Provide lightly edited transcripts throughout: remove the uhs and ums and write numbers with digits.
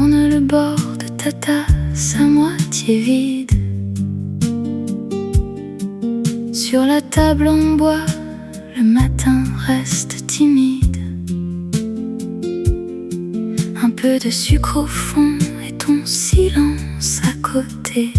tourne le bord de ta tasse à moitié vide. Sur la table en bois, le matin reste timide. Un peu de sucre au fond et ton silence à côté.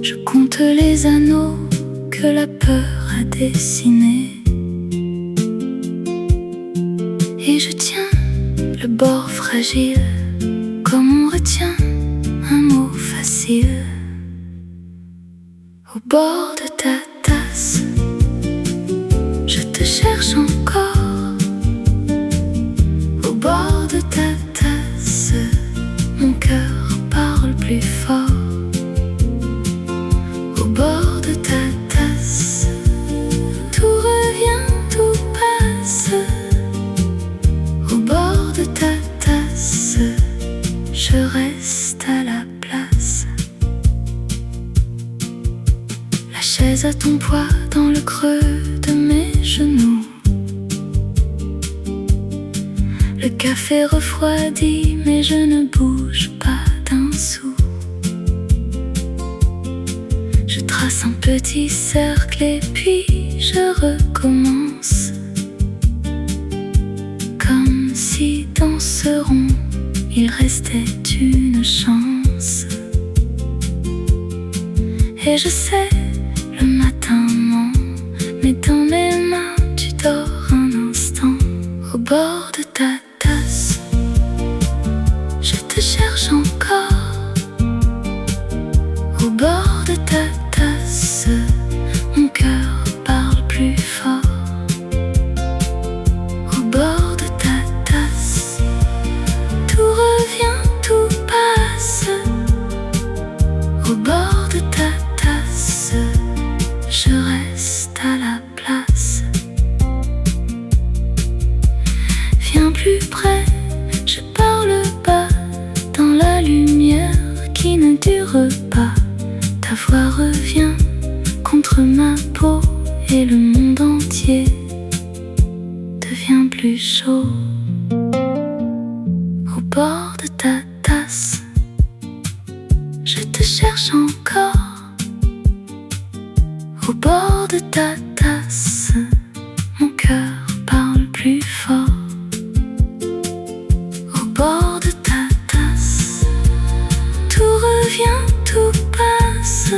Je compte les anneaux que la peur a dessinés. Et je tiens le bord fragile, comme on retient un mot facile. Au bord de ta tasse, je te cherche encore. Au bord de ta tasse, mon cœur parle plus fort. Au bord de ta tasse, tout revient, tout passe. Au bord de ta tasse, je reste à la place. La chaise à ton poids dans le creux de mes genoux. Le café refroidi, mais je ne bouge pas d'un sou. Je trace un petit cercle et puis je recommence. Comme si dans ce rond, il restait une chance. Et je sais, le matin ment, mais dans mes mains tu dors un instant. Au bord de ta tasse, je te cherche encore. Au bord de ta tasse, mon cœur parle plus fort. Au bord de ta tasse, tout revient, tout passe. Au bord de ta tasse, je reste à la place. Viens plus près, je parle bas, dans la lumière qui ne dure pas. Ta voix revient contre ma peau et le monde entier devient plus chaud. Au bord de ta tasse, je te cherche encore. Au bord de ta tasse, mon cœur parle plus fort. Au bord de ta tasse, tout revient, tout passe.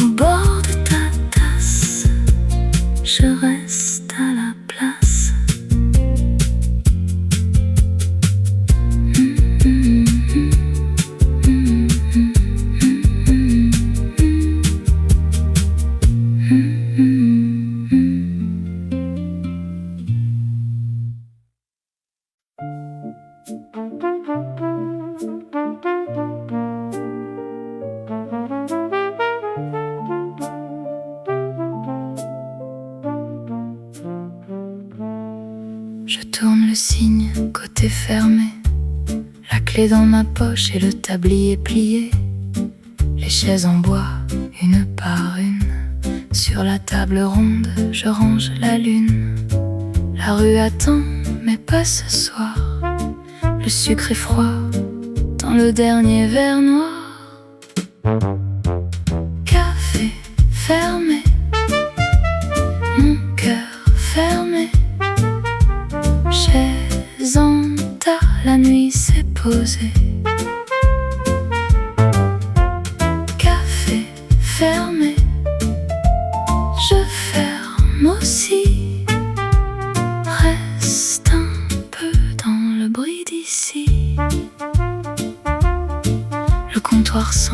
Au bord de ta tasse, je reste à la place. Je tourne le signe, côté fermé. La clé dans ma poche et le tablier plié. Les chaises en bois, une par une. Sur la table ronde, je range la lune. La rue attend, mais pas ce soir. Le sucre est froid dans le dernier verre noir. Café fermé, mon cœur fermé. Chaise en tas, la nuit s'est posée. Café fermé, je ferme aussi. Reste un peu dans le bruit d'ici. Le comptoir sent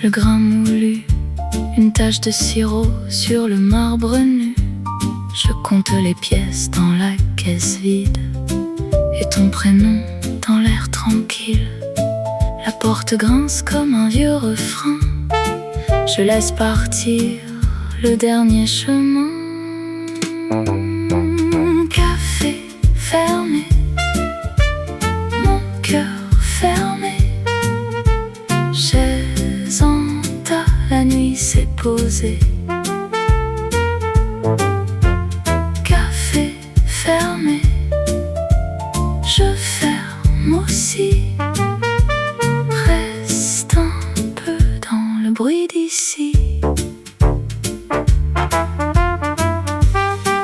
le grain moulu, une tache de sirop sur le marbre nu. Je compte les pièces dans la caisse vide et ton prénom dans l'air tranquille. La porte grince comme un vieux refrain. Je laisse partir le dernier chemin. Café fermé, mon cœur fermé. Chaise en tas, la nuit s'est posée. Café fermé, je ferme aussi. Reste un peu dans le bruit d'ici.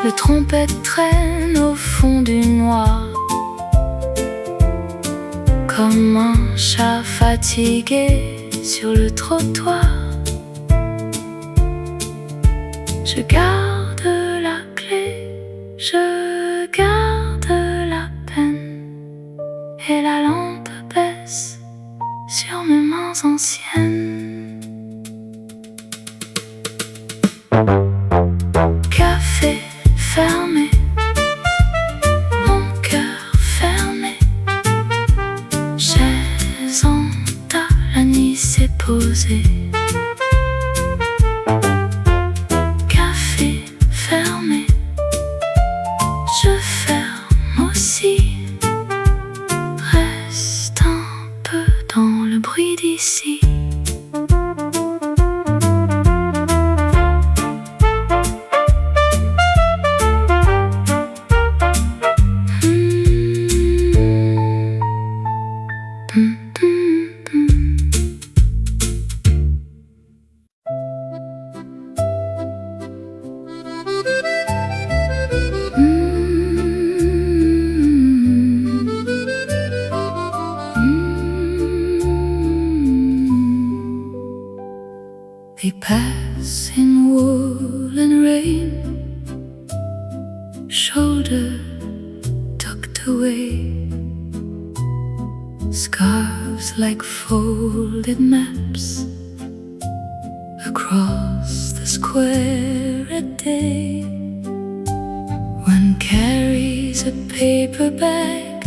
Le trompette traîne au fond du noir, comme un chat fatigué sur le trottoir. Je garde la clé, je garde la peine, et la lampe baisse sur mes mains anciennes. Café fermé, mon cœur fermé, chaise en tas, la nuit s'est posée. Café fermé, je ferme aussi. Reste un peu dans le bruit d'ici. They pass in wool and rain, shoulder tucked away, scarves like folded maps across the square at day. One carries a paper bag,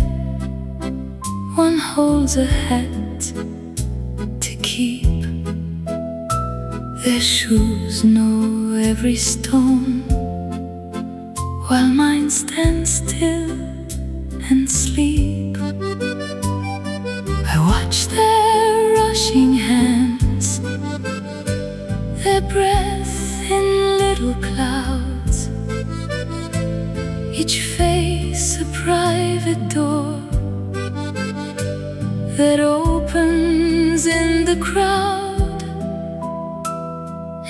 one holds a hat to keep. Their shoes know every stone, while mine stand still and sleep. I watch their rushing hands, their breath in little clouds, each face a private door that opens in the crowd.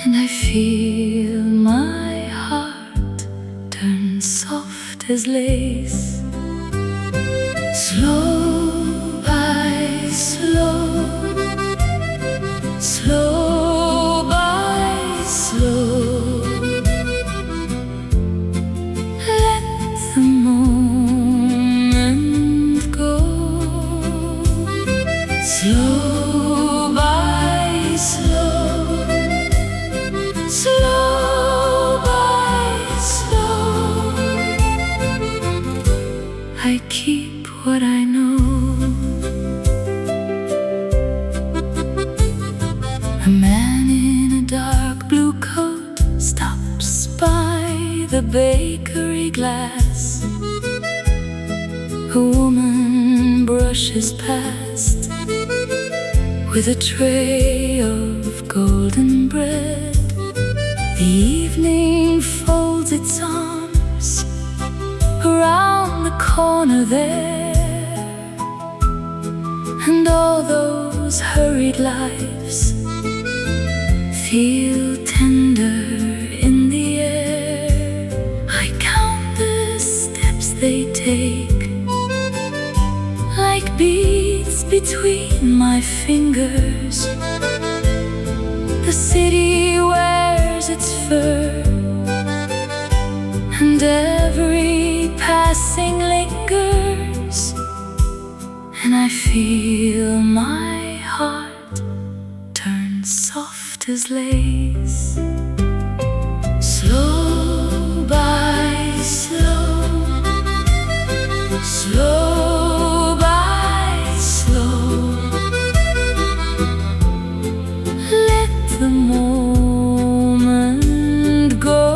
And I feel my heart turn soft as lace. Slow by slow, slow by slow, let the moment go. Slow by slow, slow by slow, I keep what I know. A man in a dark blue coat stops by the bakery glass. A woman brushes past with a tray of golden bread. The evening folds its arms around the corner there, and all those hurried lives feel tender in the air. I count the steps they take, like beads between my fingers. The city wears its fur, and every passing lingers, and I feel my heart turn soft as lace. Slow by slow, slow by slow, let the moment go.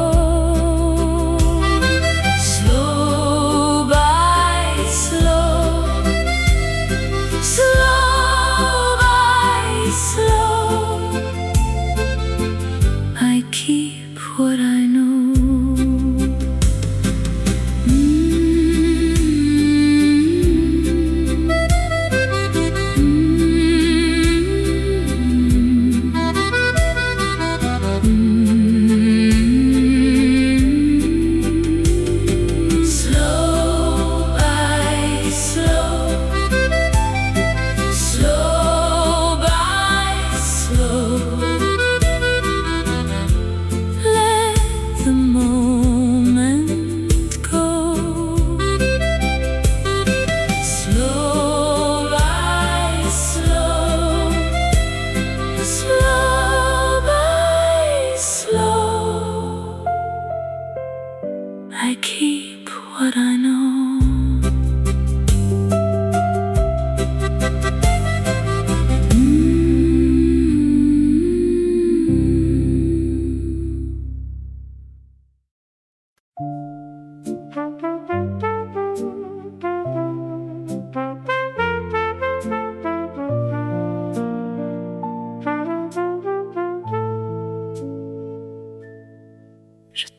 Slow by slow, slow by slow, I keep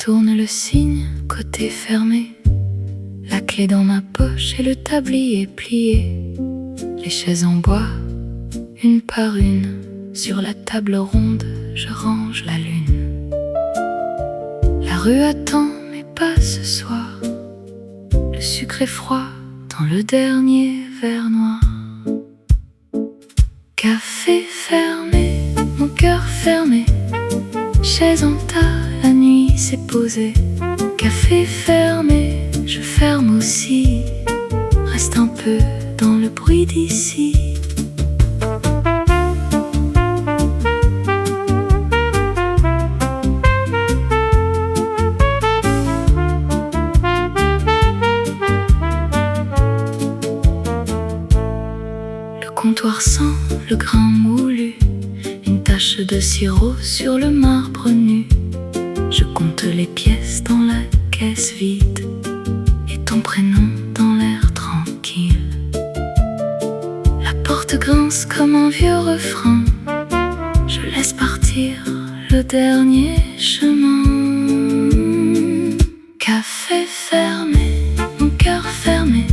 tourne le cygne, côté fermé, la clé dans ma poche et le tablier plié. Les chaises en bois, une par une, sur la table ronde, je range la lune. La rue attend, mais pas ce soir. Le sucre est froid dans le dernier verre noir. Café fermé, mon cœur fermé, chaise en tas, la nuit s'est posée. Café fermé, je ferme aussi, reste un peu dans le bruit d'ici. Le comptoir sent le grain moulu, une tache de sirop sur le marbre nu. Je compte les pièces dans la caisse vide et ton prénom dans l'air tranquille. La porte grince comme un vieux refrain, je laisse partir le dernier chemin. Café fermé, mon cœur fermé,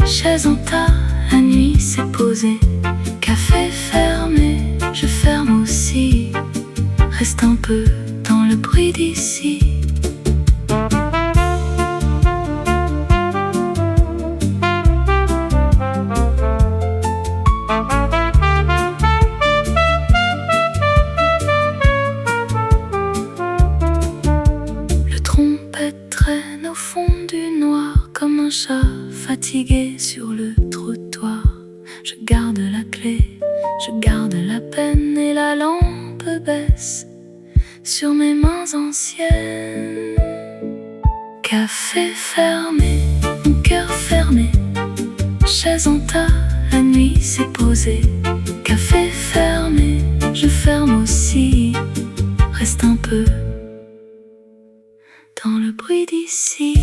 chaise en tas, la nuit s'est posée. Café fermé, je ferme aussi, reste un peu dans le bruit d'ici. Le trompette traîne au fond du noir comme un chat fatigué sur le trottoir. Je garde la clé, je garde la peine et la lampe baisse sur mes mains anciennes. Café fermé, mon cœur fermé, chaise en tas, la nuit s'est posée. Café fermé, je ferme aussi, reste un peu dans le bruit d'ici.